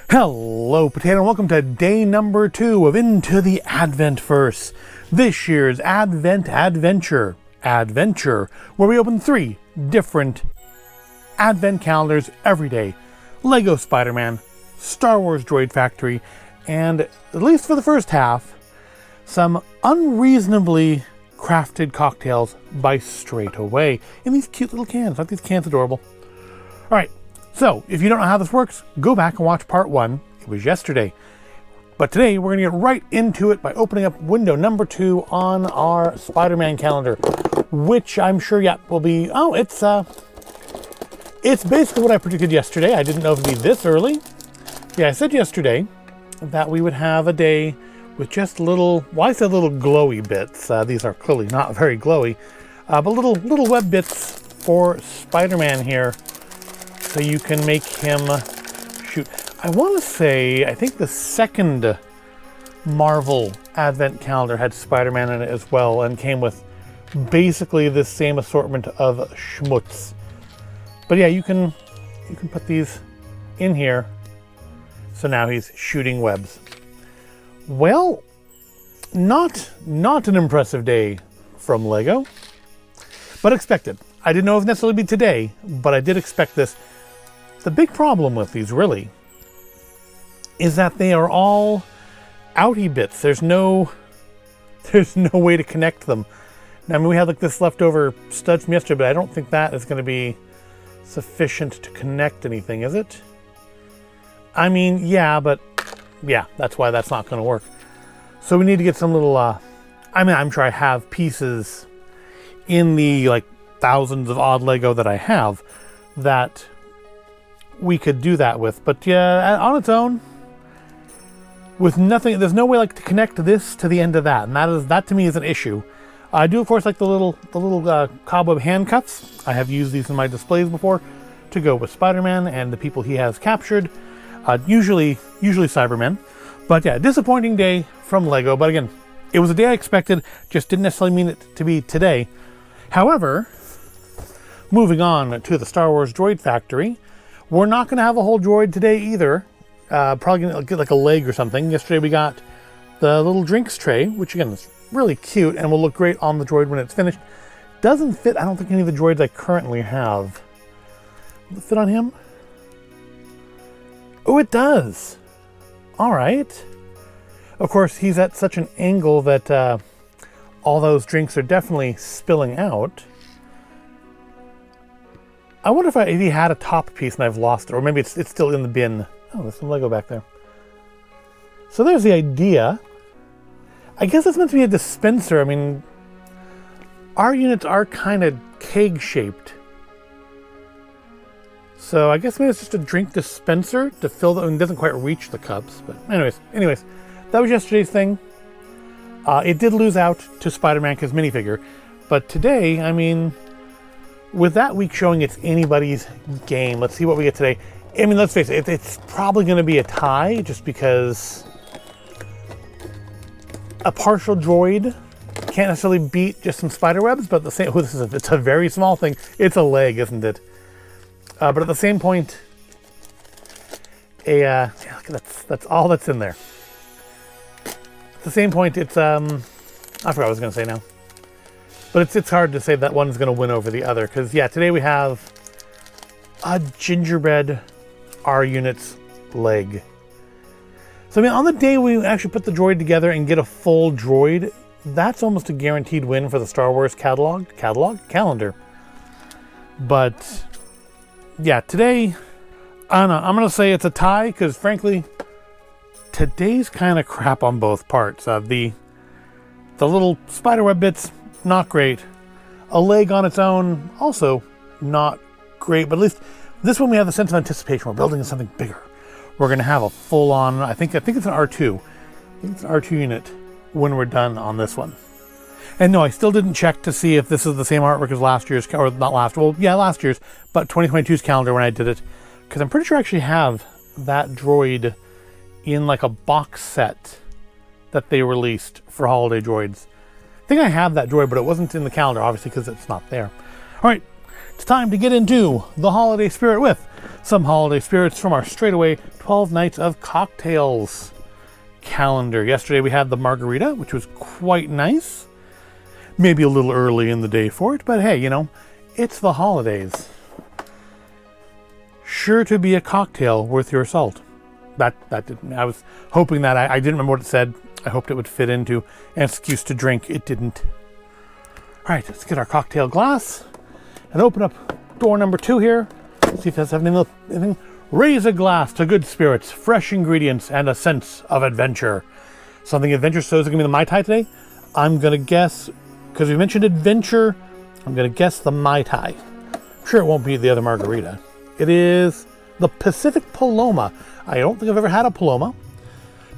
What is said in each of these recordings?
Hello, Potato, and welcome to day number 2 of Into the Adventverse. This year's Advent Adventure, where we open 3 different Advent calendars every day. Lego Spider-Man, Star Wars Droid Factory, and, at least for the first half, some unreasonably crafted cocktails by Straightaway in these cute little cans. Aren't these cans adorable? Alright. So, if you don't know how this works, go back and watch part 1. It was yesterday. But today, we're going to get right into it by opening up window number 2 on our Spider-Man calendar, which I'm sure, will be... it's basically what I predicted yesterday. I didn't know if it would be this early. Yeah, I said yesterday that we would have a day with just little... Well, I said little glowy bits. These are clearly not very glowy. But little web bits for Spider-Man here. So you can make him shoot. I want to say, I think the second Marvel Advent calendar had Spider-Man in it as well, and came with basically the same assortment of schmutz. But yeah, you can put these in here. So now he's shooting webs. Well, not an impressive day from Lego, but expected. I didn't know if it necessarily be today, but I did expect this. The big problem with these, really, is that they are all outie bits. There's no way to connect them. Now, I mean, we had like this leftover stud from yesterday, but I don't think that is going to be sufficient to connect anything, is it? I mean, yeah, but yeah, that's why that's not going to work. So we need to get some little, I'm sure I have pieces in the like thousands of odd Lego that I have that we could do that with, but yeah, on its own, with nothing, there's no way like to connect this to the end of that, and that to me is an issue. I do, of course, like the little cobweb handcuffs. I have used these in my displays before to go with Spider-Man and the people he has captured, usually Cybermen. But yeah, disappointing day from Lego. But again, it was a day I expected, just didn't necessarily mean it to be today. However, moving on to the Star Wars Droid Factory. We're not going to have a whole droid today either. Probably going to get like a leg or something. Yesterday we got the little drinks tray, which again is really cute and will look great on the droid when it's finished. Doesn't fit, I don't think, any of the droids I currently have. Will it fit on him? Oh, it does. All right. Of course, he's at such an angle that all those drinks are definitely spilling out. I wonder if he had a top piece and I've lost it, or maybe it's still in the bin. Oh, there's some Lego back there. So there's the idea. I guess it's meant to be a dispenser. I mean, our units are kind of keg-shaped. So I guess maybe it's just a drink dispenser to fill it. It doesn't quite reach the cups. But anyways, that was yesterday's thing. It did lose out to Spider-Man because minifigure. But today, I mean... with that week showing it's anybody's game, let's see what we get today. I mean, let's face it, it's probably going to be a tie, just because a partial droid can't necessarily beat just some spider webs, but it's a very small thing. It's a leg, isn't it? But at the same point, that's all that's in there. At the same point, it's, I forgot what I was going to say now. But it's hard to say that one's going to win over the other. Because, yeah, today we have a gingerbread R unit's leg. So, I mean, on the day we actually put the droid together and get a full droid, that's almost a guaranteed win for the Star Wars calendar. But, yeah, today, I don't know. I'm going to say it's a tie because, frankly, today's kind of crap on both parts. The little spiderweb bits... not great. A leg on its own, also not great, but at least this one we have the sense of anticipation. We're building something bigger. We're going to have a full-on, I think it's an R2. I think it's an R2 unit when we're done on this one. And no, I still didn't check to see if this is the same artwork as last year's, or not last, well, yeah, last year's, but 2022's calendar when I did it. Because I'm pretty sure I actually have that droid in like a box set that they released for holiday droids. I think I have that droid, but it wasn't in the calendar, obviously, because it's not there. All right, it's time to get into the holiday spirit with some holiday spirits from our Straightaway 12 Nights of Cocktails calendar. Yesterday we had the margarita, which was quite nice. Maybe a little early in the day for it, but hey, you know, it's the holidays. Sure to be a cocktail worth your salt. That didn't, I was hoping that, I didn't remember what it said. I hoped it would fit into an excuse to drink. It didn't. All right, let's get our cocktail glass and open up door number 2 here. See if it has anything. Raise a glass to good spirits, fresh ingredients, and a sense of adventure. Something adventurous. So is it going to be the Mai Tai today? I'm going to guess, because we mentioned adventure, I'm going to guess the Mai Tai. I'm sure it won't be the other margarita. It is the Pacific Paloma. I don't think I've ever had a Paloma.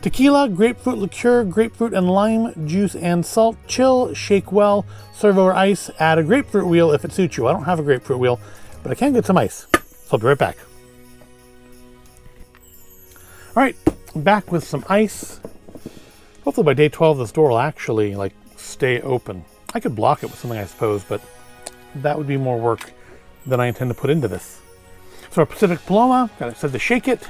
Tequila, grapefruit liqueur, grapefruit and lime juice and salt. Chill, shake well, serve over ice. Add a grapefruit wheel if it suits you. I don't have a grapefruit wheel, but I can get some ice. So I'll be right back. All right, back with some ice. Hopefully by day 12, this door will actually stay open. I could block it with something, I suppose, but that would be more work than I intend to put into this. So our Pacific Paloma, got it said to shake it.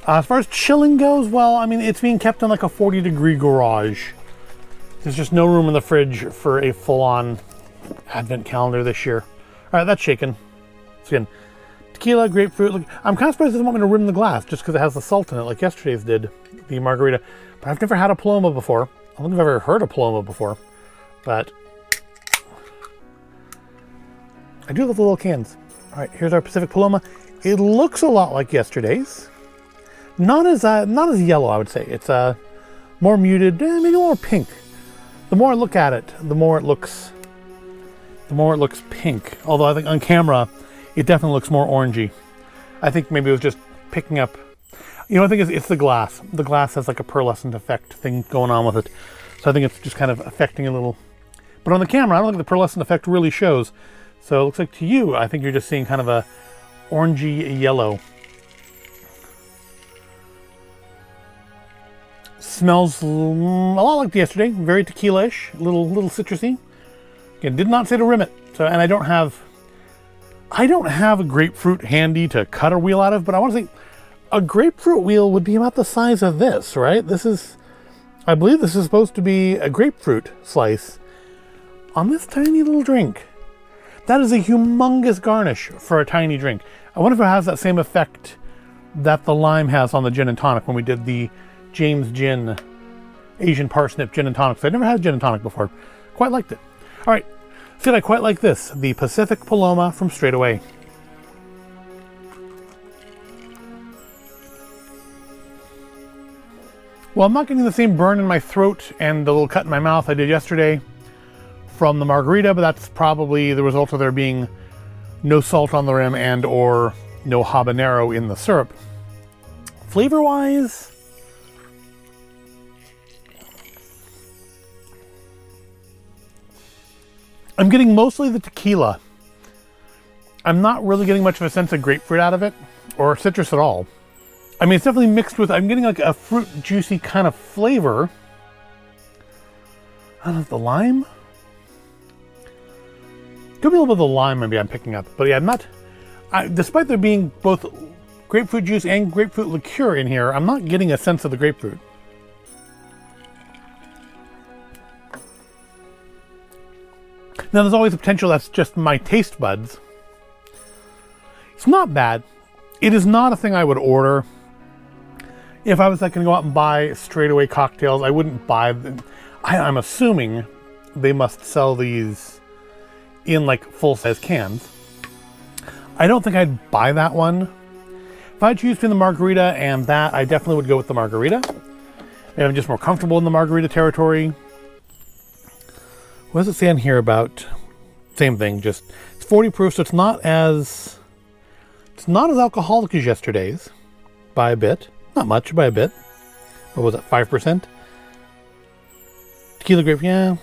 As far as chilling goes, well, I mean, it's being kept in like a 40-degree garage. There's just no room in the fridge for a full-on advent calendar this year. All right, that's shaken. So again, tequila, grapefruit. Look, I'm kind of surprised it doesn't want me to rim the glass just because it has the salt in it like yesterday's did, the margarita. But I've never had a Paloma before. I don't think I've ever heard of Paloma before, but I do love the little cans. All right, here's our Pacific Paloma. It looks a lot like yesterday's. Not as yellow, I would say. It's more muted, maybe more pink. The more I look at it, the more it looks pink. Although I think on camera, it definitely looks more orangey. I think maybe it was just picking up. You know, I think it's the glass. The glass has like a pearlescent effect thing going on with it. So I think it's just kind of affecting a little. But on the camera, I don't think the pearlescent effect really shows. So it looks like to you, I think you're just seeing kind of a orangey yellow. Smells a lot like yesterday, very tequila-ish, a little citrusy. Again, did not say to rim it. So, and I don't have a grapefruit handy to cut a wheel out of, but I want to say a grapefruit wheel would be about the size of this, right? I believe this is supposed to be a grapefruit slice on this tiny little drink. That is a humongous garnish for a tiny drink. I wonder if it has that same effect that the lime has on the gin and tonic when we did the James Gin Asian Parsnip Gin and Tonic. So I'd never had gin and tonic before. Quite liked it. All right, see, I quite like this. The Pacific Paloma from Straightaway. Well, I'm not getting the same burn in my throat and the little cut in my mouth I did yesterday from the margarita, but that's probably the result of there being no salt on the rim and or no habanero in the syrup. Flavor-wise, I'm getting mostly the tequila. I'm not really getting much of a sense of grapefruit out of it, or citrus at all. I mean, it's definitely mixed with, I'm getting like a fruit juicy kind of flavor. I don't know if the lime? Could be a little bit of the lime maybe I'm picking up. But yeah, despite there being both grapefruit juice and grapefruit liqueur in here, I'm not getting a sense of the grapefruit. Now, there's always a potential that's just my taste buds. It's not bad. It is not a thing I would order. If I was going to go out and buy Straightaway cocktails, I wouldn't buy them. I'm assuming they must sell these in like full-size cans. I don't think I'd buy that one. If I choose between the margarita and that, I definitely would go with the margarita. Maybe I'm just more comfortable in the margarita territory. What does it say on here about? Same thing, just it's 40 proof, so it's not as alcoholic as yesterday's by a bit. Not much, by a bit. What was it, 5%? Tequila grape, yeah.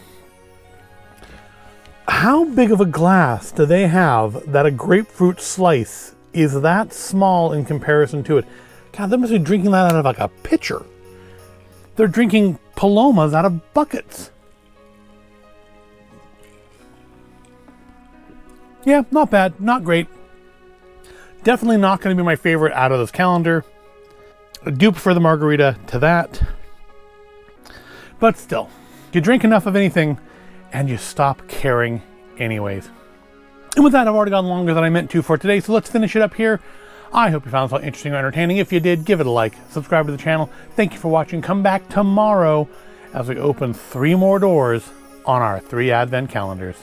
How big of a glass do they have that a grapefruit slice is that small in comparison to it? God, they must be drinking that out of like a pitcher. They're drinking Palomas out of buckets. Yeah, not bad, not great. Definitely not going to be my favorite out of this calendar. I do prefer the margarita to that. But still, you drink enough of anything and you stop caring anyways. And with that, I've already gone longer than I meant to for today, so let's finish it up here. I hope you found this all interesting or entertaining. If you did, give it a like, subscribe to the channel. Thank you for watching. Come back tomorrow as we open 3 more doors on our 3 Advent calendars.